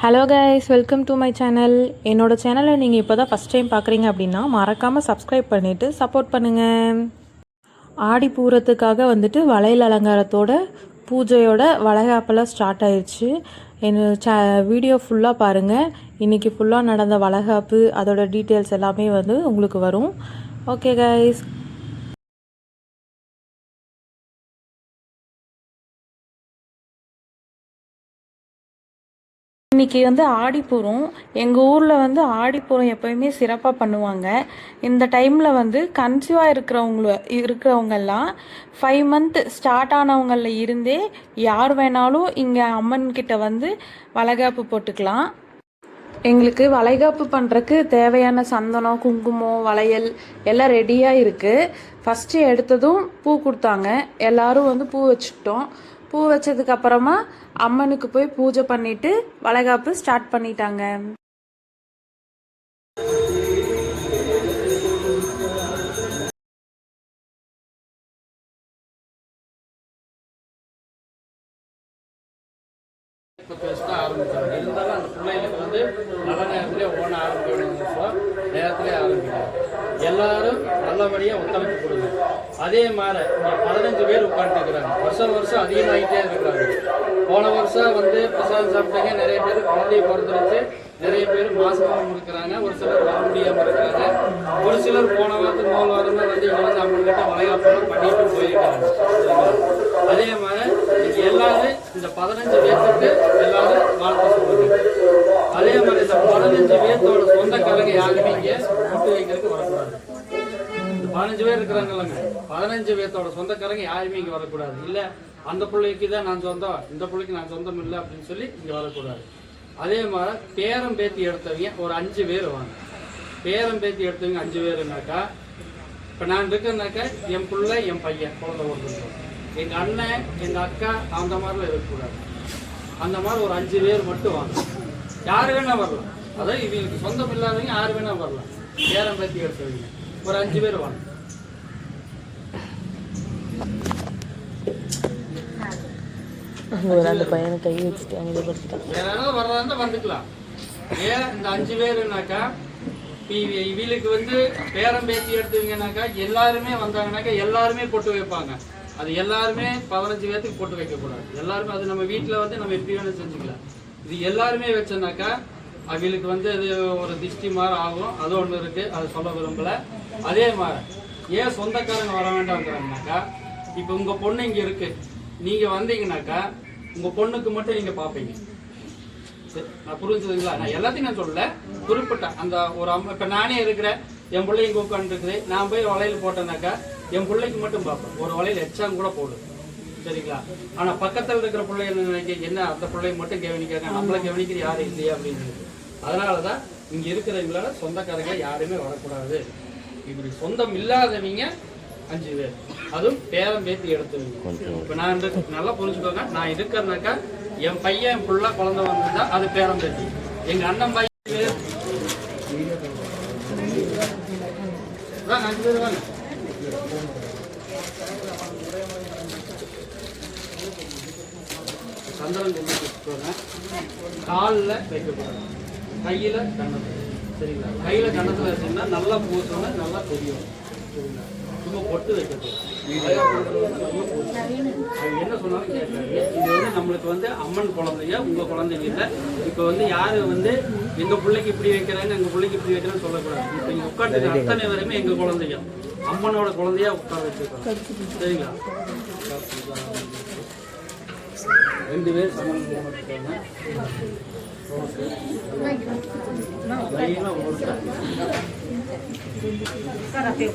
Hello guys, welcome to my channel. என்னோட சேனலை நீங்கள் இப்போ தான் ஃபஸ்ட் டைம் பார்க்குறீங்க அப்படின்னா மறக்காமல் சப்ஸ்கிரைப் பண்ணிவிட்டு சப்போர்ட் பண்ணுங்கள். ஆடி பூரத்துக்காக வந்துட்டு வளையல் அலங்காரத்தோட பூஜையோட வளைகாப்பெல்லாம் ஸ்டார்ட் ஆயிடுச்சு. என்னோட வீடியோ ஃபுல்லாக பாருங்கள். இன்றைக்கி ஃபுல்லாக நடந்த வளைகாப்பு அதோட டீட்டெயில்ஸ் எல்லாமே வந்து உங்களுக்கு வரும். Okay guys. இன்றைக்கி வந்து ஆடிப்பூரம். எங்கள் ஊரில் வந்து ஆடிப்பூரம் எப்போயுமே சிறப்பாக பண்ணுவாங்க. இந்த டைமில் வந்து கன்சீவாக இருக்கிறவங்கெல்லாம் 5 மந்த் ஸ்டார்ட் ஆனவங்களில் இருந்தே யார் வேணாலும் இங்கே அம்மன்கிட்ட வந்து வளைகாப்பு போட்டுக்கலாம். எங்களுக்கு வளைகாப்பு பண்ணுறக்கு தேவையான சந்தனம், குங்குமம், வளையல் எல்லாம் ரெடியாக இருக்குது. ஃபஸ்ட்டு எடுத்ததும் பூ கொடுத்தாங்க. எல்லோரும் வந்து பூ வச்சுக்கிட்டோம். பூ வச்சதுக்கப்புறமா அம்மனுக்கு போய் பூஜை பண்ணிவிட்டு வளைகாப்பு ஸ்டார்ட் பண்ணிட்டாங்க. இருந்தாலும் அந்த பிள்ளைகளுக்கு வந்து நல்ல நேரத்திலே ஓன ஆரம்பிக்கணும், நேரத்திலே ஆரம்பிக்கணும். எல்லாரும் நல்லபடியாக ஒத்துழைப்பு கொடுங்க. அதே மாதிரி இங்கே 15 பேர் உட்காந்துருக்குறாங்க. வருஷம் அதிகமாகிட்டே இருக்கிறாங்க. போன வருஷம் வந்து பிரசாதம் சாப்பிட்டாங்க. நிறைய பேர் குழந்தைய பிறந்துருச்சு. நிறைய பேர் மாசமாக இருக்கிறாங்க. ஒரு சிலர் வர முடியாமல் இருக்கிறாங்க. ஒரு சிலர் போன வாரத்துக்கு முதல் வாரமே வந்து இங்கே வந்து அவங்ககிட்ட வளைகாப்பெல்லாம் பண்ணிட்டு போயிருக்காங்க. அதே மாதிரி இன்னைக்கு எல்லாரும் இந்த 15 பேர்த்துக்கு எல்லாரும் வாழ்த்து சொல்லுங்க. அதே மாதிரி இந்த 15 பேர்த்தோட சொந்தக்காரங்க யாருமே இங்கே கொட்டு வைக்கிறதுக்கு வரக்கூடாது. இந்த 15 பேர் இருக்கிறாங்கல்லங்க, 15 பேர்த்தோட சொந்தக்காரங்க யாருமே இங்கே வரக்கூடாது. இல்லை அந்த பிள்ளைக்கு தான் நான் சொந்தம், இந்த பிள்ளைக்கு நான் சொந்தம் இல்லை அப்படின்னு சொல்லி இங்கே வரக்கூடாது. அதே மாதிரி பேரம் பேத்தி எடுத்தவங்க ஒரு 5 பேர் வாங்க. பேரம் பேத்தி எடுத்தவங்க 5 பேருனாக்கா, இப்போ நான் இருக்கேன்னாக்கா என் பிள்ளை, என் பையன், குழந்தை ஒருத்தர், எங்கள் அண்ணன், எங்கள் அக்கா, அந்த மாதிரிலாம் இருக்கக்கூடாது. அந்த மாதிரி ஒரு 5 பேர் மட்டும் வாங்க. யார் வேணா வரலாம். அதாவது இவங்களுக்கு சொந்தம் இல்லாதவங்க யார் வேணா வரலாம். பேரம் பேத்தி எடுத்தவங்க ஒரு 5 பேர் வாங்க. அந்த பையனை கை வச்சுட்டு வேற யாராவது வர்றதா இருந்தால் வந்துக்கலாம். ஏன் இந்த 5 பேருனாக்கா, இவங்களுக்கு வந்து பேரம் பேத்தி எடுத்தவங்கனாக்கா எல்லாருமே வந்தாங்கனாக்கா எல்லாருமே பொட்டு வைப்பாங்க. அது எல்லாருமே 15 பேர்த்துக்கு போட்டு வைக்கக்கூடாது. எல்லாருமே அது நம்ம வீட்டில் வந்து நம்ம எப்படி வேணும் செஞ்சுக்கலாம். இது எல்லாருமே வச்சோன்னாக்கா அவங்களுக்கு வந்து அது ஒரு திஷ்டி மாதிரி ஆகும். அது ஒன்று இருக்குது, அது சொல்ல விரும்பலை. அதே மாதிரி ஏன் சொந்தக்காரங்க வர வேண்டாம்ங்கிறாங்கனாக்கா, இப்போ உங்கள் பொண்ணு இங்கே இருக்குது, நீங்கள் வந்தீங்கன்னாக்கா உங்கள் பொண்ணுக்கு மட்டும் நீங்கள் பார்ப்பீங்க. நான் புரிஞ்சுதுங்களா? நான் எல்லாத்தையும் நான் சொல்லலை, குறிப்பிட்ட அந்த ஒரு இப்போ நானே இருக்கிறேன், என் பிள்ளை இங்கே உட்காந்துருக்குது, நான் போய் வளையல் போட்டேன்னாக்கா என் பிள்ளைக்கு மட்டும் பார்ப்பேன். ஒரு வளையல் எச்சாங்க கூட போடும், சரிங்களா? ஆனால் பக்கத்தில் இருக்கிற பிள்ளை என்ன நினைக்க, என்ன அந்த பிள்ளைங்க மட்டும் கவனிக்காங்க, நம்மளை கவனிக்கிற யாரும் இல்லையா அப்படின்னு. அதனால தான் இங்கே இருக்கிறவங்களால சொந்தக்காரங்க யாருமே வரக்கூடாது. இப்படி சொந்தம் இல்லாதவங்க 5 பேர், அதுவும் பேரம் பேத்தி எடுத்துவீங்க. இப்போ நான் நல்லா புரிஞ்சுக்கோங்க, நான் இருக்கிறேன்னாக்கா என் பையன், என் பிள்ளை, குழந்தை வந்ததுதான் அது பேரம் பேத்தி. எங்கள் அண்ணன் பையன் 5 பேர் வாங்க. சந்திரன் கொண்டு காலில் வைக்கக்கூடாது, கையில் கண்ணத்தில், சரிங்களா? கையில் கண்ணத்தில் வச்சிங்கன்னா நல்லா பூசணும்னா நல்லா தெரியும், சரிங்களா? சும்மா பொட்டு வைக்கக்கூடாது. என்ன சொன்னாலும் கேட்காது. இது வந்து நம்மளுக்கு வந்து அம்மன் குழந்தைய, உங்கள் குழந்தைங்க இல்லை. இப்போ வந்து யாரு வந்து எங்கள் பிள்ளைக்கு இப்படி வைக்கிறாங்க, எங்கள் பிள்ளைக்கு இப்படி வைக்கிறான்னு சொல்லக்கூடாது. இப்போ இங்கே உட்காந்து அத்தனை வரையுமே எங்கள் குழந்தைங்க, அம்மனோட குழந்தையா உட்கார வச்சுருக்கோம், சரிங்களா? 2 பேர் சமம் போட்டுருக்காங்க.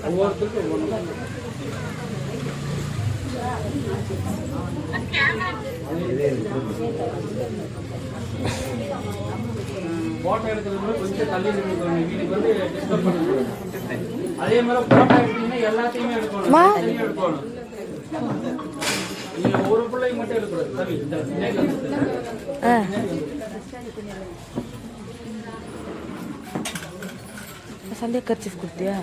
ஒவ்வொருத்தருக்கும் ஒவ்வொன்று போட்டோ எடுக்கிறது கொஞ்சம் தள்ளி நிற்கணும். வீட்டுக்கு வந்து டிஸ்டர்ப் பண்ணக்கூடாது. அதே மாதிரி போட்டோ எடுத்தீங்கன்னா எல்லாத்தையுமே எடுக்கணும். நீங்க ஒரு பிள்ளைக்கு மட்டும் எடுக்கக்கூடாது. சண்டே கர்ச்சீஃப் கொடுத்தியா?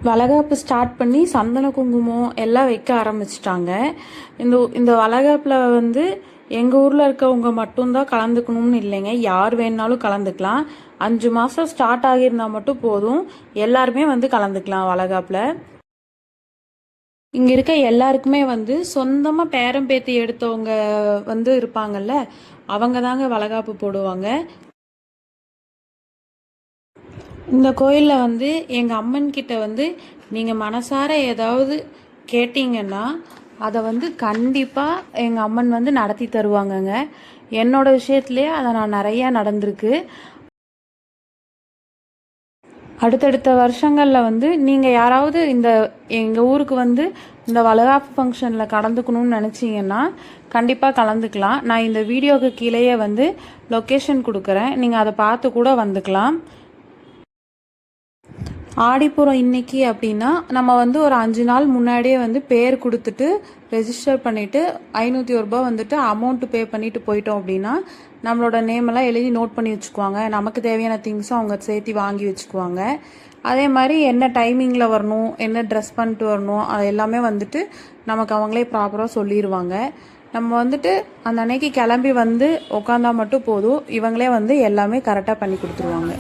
வளகாப்பு ஸ்டார்ட் பண்ணி சந்தன குங்குமம் எல்லாம் வைக்க ஆரம்பிச்சிட்டாங்க. இந்த வளகாப்பில் வந்து எங்கள் ஊரில் இருக்கவங்க மட்டும்தான் கலந்துக்கணும்னு இல்லைங்க, யார் வேணுனாலும் கலந்துக்கலாம். 5 மாதம் ஸ்டார்ட் ஆகியிருந்தால் மட்டும் போதும், எல்லாருமே வந்து கலந்துக்கலாம் வளகாப்பில். இங்கே இருக்க எல்லாருக்குமே வந்து சொந்தமாக பேரம் பேத்தி எடுத்தவங்க வந்து இருப்பாங்கல்ல, அவங்க தாங்க வளகாப்பு போடுவாங்க. இந்த கோயிலில் வந்து எங்கள் அம்மன் கிட்ட வந்து நீங்கள் மனசார ஏதாவது கேட்டிங்கன்னா அதை வந்து கண்டிப்பாக எங்கள் அம்மன் வந்து நடத்தி தருவாங்கங்க. என்னோட விஷயத்துலேயே அதை நான் நிறையா நடந்திருக்கு. அடுத்தடுத்த வருஷங்களில் வந்து நீங்கள் யாராவது எங்கள் ஊருக்கு வந்து இந்த வளகாப்பு ஃபங்க்ஷனில் கலந்துக்கணும்னு நினச்சிங்கன்னா கண்டிப்பாக கலந்துக்கலாம். நான் இந்த வீடியோவுக்கு கீழேயே வந்து லொக்கேஷன் கொடுக்குறேன், நீங்கள் அதை பார்த்து கூட வந்துக்கலாம். ஆடிப்பூரம் இன்னைக்கு அப்படின்னா நம்ம வந்து ஒரு 5 நாள் முன்னாடியே வந்து பேர் கொடுத்துட்டு ரெஜிஸ்டர் பண்ணிவிட்டு 501 ரூபா வந்துட்டு அமௌண்ட்டு பே பண்ணிவிட்டு போயிட்டோம் அப்படின்னா நம்மளோட நேமெல்லாம் எழுதி நோட் பண்ணி வச்சுக்குவாங்க. நமக்கு தேவையான திங்ஸும் அவங்க சேர்த்து வாங்கி வச்சுக்குவாங்க. அதே மாதிரி என்ன டைமிங்கில் வரணும், என்ன ட்ரெஸ் பண்ணிட்டு வரணும், அது எல்லாமே வந்துட்டு நமக்கு அவங்களே ப்ராப்பராக சொல்லிடுவாங்க. நம்ம வந்துட்டு அந்த அன்னைக்கு கிளம்பி வந்து உட்காந்தா மட்டும் போதும், இவங்களே வந்து எல்லாமே கரெக்டாக பண்ணி கொடுத்துருவாங்க.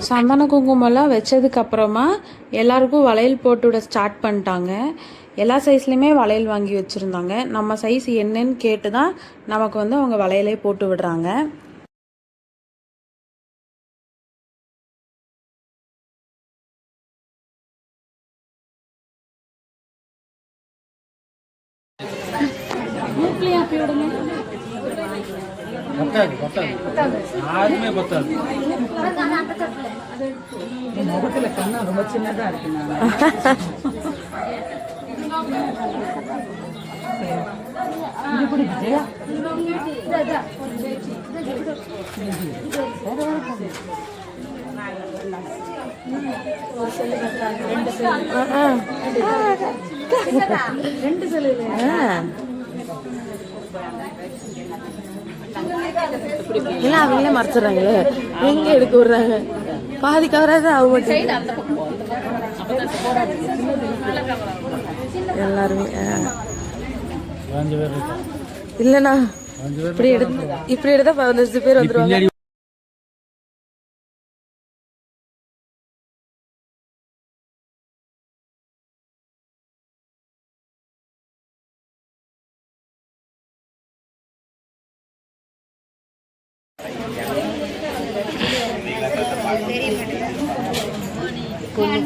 சந்தன குங்குமம்லாம் வச்சதுக்கு அப்புறமா எல்லாருக்கும் வளையல் போட்டு விட ஸ்டார்ட் பண்ணிட்டாங்க. எல்லா சைஸ்லையுமே வளையல் வாங்கி வச்சுருந்தாங்க. நம்ம சைஸ் என்னன்னு கேட்டு தான் நமக்கு வந்து அவங்க வளையலே போட்டு விடுறாங்க. யாருமே பத்தாது. முகத்துல கண்ணா ரொம்ப சின்னதா இருக்கு. ரெண்டு செல்லு எல்லாம் அவங்களே மறைச்சிடுறாங்களே, எங்க எடுக்க விடுறாங்க, பாதி கவராது ஆக மாட்டேங்குது எல்லாருமே. இல்லண்ணா இப்படி எடுத்தா 15 பேர் வந்துருவாங்க.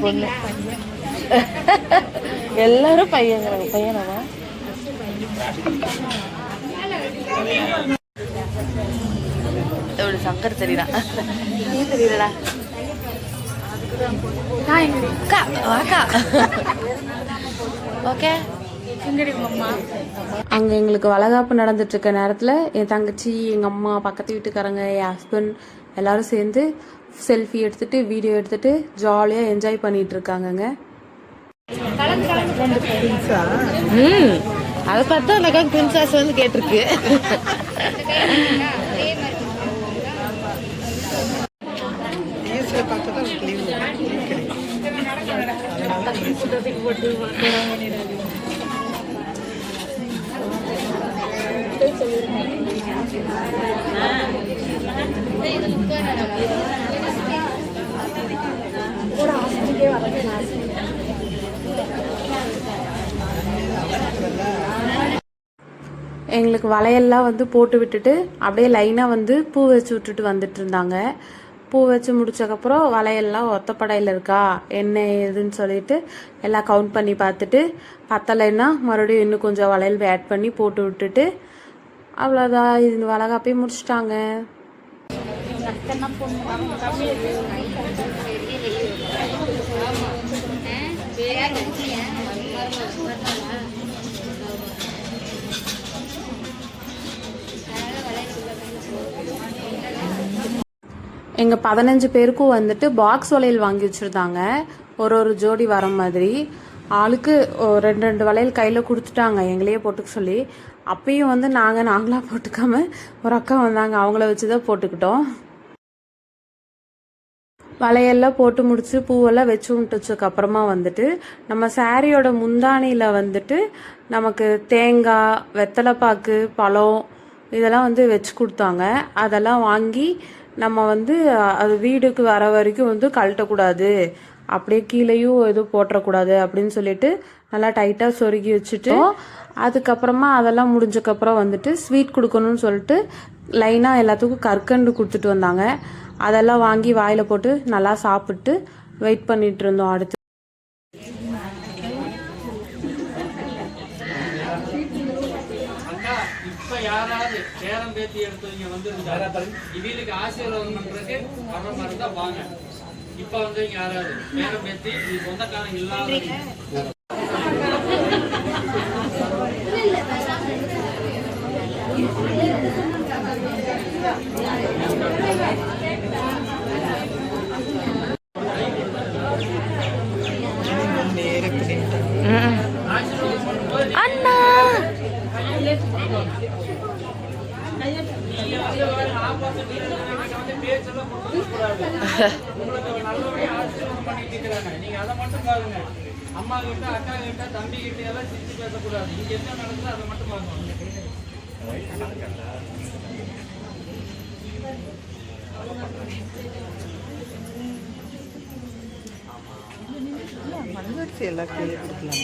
பொண்ணு எல்லாரும் பையங்கிறாங்க. பையனாவா? சங்கர் தெரியுதா? நீ தெரியலடா. ஓகே. அங்கே எங்களுக்கு வளகாப்பு நடந்துட்டு இருக்க நேரத்தில் என் தங்கச்சி, எங்கள் அம்மா, பக்கத்து வீட்டுக்காரங்க, என் ஹஸ்பண்ட் எல்லாரும் சேர்ந்து செல்ஃபி எடுத்துட்டு வீடியோ எடுத்துட்டு ஜாலியாக என்ஜாய் பண்ணிட்டு இருக்காங்கங்க. அதை பார்த்தா அந்த பிரின்சாஸ் வந்து கேட்டிருக்கு. எங்களுக்கு வளையல்லாம் வந்து போட்டு விட்டுட்டு அப்படியே லைனாக வந்து பூ வச்சு விட்டுட்டு வந்துட்டு இருந்தாங்க. பூ வச்சு முடிச்சக்கப்புறம் வளையல்லாம் ஒத்தப்படையில் இருக்கா என்ன ஏதுன்னு சொல்லிட்டு எல்லாம் கவுண்ட் பண்ணி பார்த்துட்டு பத்தலைன்னா மறுபடியும் இன்னும் கொஞ்சம் வளையல் ஆட் பண்ணி போட்டு விட்டுட்டு அவ்வளோதான். இது வளகாப்பே முடிச்சிட்டாங்க. எங்கள் 15 பேருக்கும் வந்துட்டு பாக்ஸ் வளையல் வாங்கி வச்சுருந்தாங்க, ஒரு ஜோடி வர மாதிரி. ஆளுக்கு 2 வளையல் கையில் கொடுத்துட்டாங்க எங்களையே போட்டுக்க சொல்லி. அப்பயும் வந்து நாங்களாக போட்டுக்காம ஒரு அக்கா வந்தாங்க, அவங்கள வச்சு தான் போட்டுக்கிட்டோம். வளையெல்லாம் போட்டு முடிச்சு பூவெல்லாம் வச்சு விட்டுச்சதுக்கு அப்புறமா வந்துட்டு நம்ம சாரியோட முந்தானியில் வந்துட்டு நமக்கு தேங்காய், வெத்தலைப்பாக்கு, பழம் இதெல்லாம் வந்து வச்சு கொடுத்தாங்க. அதெல்லாம் வாங்கி நம்ம வந்து அது வீடுக்கு வர வரைக்கும் வந்து கழட்டக்கூடாது, அப்படியே கீழேயும் எதுவும் போட்டுறக்கூடாது அப்படின்னு சொல்லிட்டு நல்லா டைட்டாக சொருகி வச்சுட்டு அதுக்கப்புறமா அதெல்லாம் முடிஞ்சக்கப்புறம் வந்துட்டு ஸ்வீட் கொடுக்கணும்னு சொல்லிட்டு லைனாக எல்லாத்துக்கும் கற்கண்டு கொடுத்துட்டு வந்தாங்க. அதெல்லாம் வாங்கி வாயில் போட்டு நல்லா சாப்பிட்டு வெயிட் பண்ணிட்டு இருந்தோம். அடுத்து இப்ப யாராவது பேரம் பேத்தி எடுத்தவங்க வந்து இவங்களுக்கு ஆசீர்வாதம் பண்றதுக்கு வர மாதிரி தான் வாங்க. இப்ப வந்து யாராவது பேரம் பேத்தி சொந்தக்காரங்க இல்லாத அண்ணா நீங்க அதை மட்டும் பாருங்க. அம்மா கிட்ட, அக்கா கிட்ட, தம்பி கிட்ட எல்லாம் சிரிச்சு பேசக்கூடாது. இங்க என்ன நடக்குதோ அதை மட்டும் பாருங்க. எல்லாம் கீழே கொடுக்கலாம்.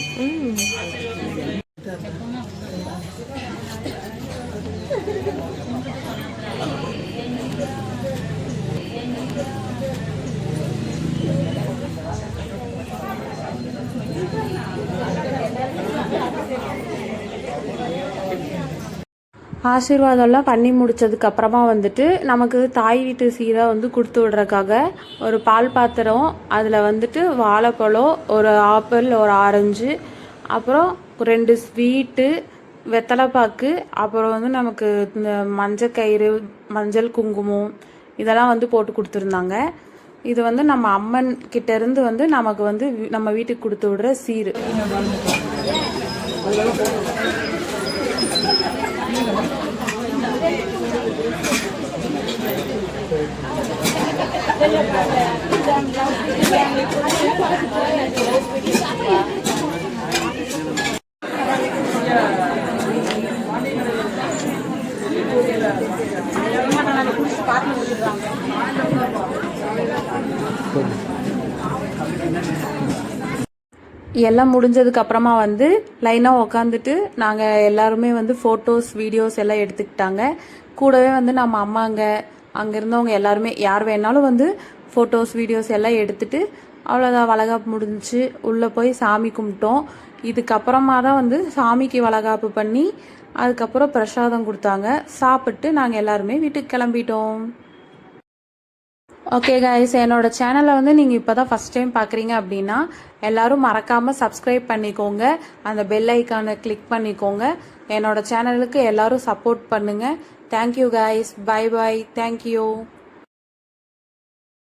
ஆசீர்வாதம்லாம் பண்ணி முடிச்சதுக்கு அப்புறமா வந்துட்டு நமக்கு தாய் வீட்டு சீரை வந்து கொடுத்து விடுறதுக்காக ஒரு பால் பாத்திரம், அதில் வந்துட்டு வாழைப்பழம், ஒரு ஆப்பிள், ஒரு ஆரஞ்சு, அப்புறம் 2 ஸ்வீட்டு, வெத்தலைப்பாக்கு, அப்புறம் வந்து நமக்கு இந்த மஞ்சள் கயிறு, மஞ்சள் குங்குமம் இதெல்லாம் வந்து போட்டு கொடுத்துருந்தாங்க. இது வந்து நம்ம அம்மன் கிட்ட இருந்து வந்து நமக்கு வந்து நம்ம வீட்டுக்கு கொடுத்து விடுற சீரு. எல்லாம் முடிஞ்சதுக்கு அப்புறமா வந்து லைனாக உக்காந்துட்டு நாங்கள் எல்லாருமே வந்து ஃபோட்டோஸ், வீடியோஸ் எல்லாம் எடுத்துக்கிட்டாங்க. கூடவே வந்து நம்ம அம்மாங்க அங்கே இருந்தவங்க எல்லாருமே யார் வேணாலும் வந்து ஃபோட்டோஸ், வீடியோஸ் எல்லாம் எடுத்துட்டு அவ்வளோதான். வளகாப்பு முடிஞ்சிச்சு. உள்ளே போய் சாமி கும்பிட்டோம். இதுக்கப்புறமா தான் வந்து சாமிக்கு வளகாப்பு பண்ணி அதுக்கப்புறம் பிரசாதம் கொடுத்தாங்க. சாப்பிட்டு நாங்கள் எல்லாருமே வீட்டுக்கு கிளம்பிட்டோம். ஓகே கைஸ், என்னோட சேனலை வந்து நீங்கள் இப்போ தான் ஃபஸ்ட் டைம் பார்க்குறீங்க அப்படின்னா எல்லோரும் மறக்காமல் சப்ஸ்கிரைப் பண்ணிக்கோங்க, அந்த பெல் ஐக்கானை கிளிக் பண்ணிக்கோங்க. என்னோட சேனலுக்கு எல்லோரும் சப்போர்ட் பண்ணுங்கள். Thank you guys, bye bye, thank you.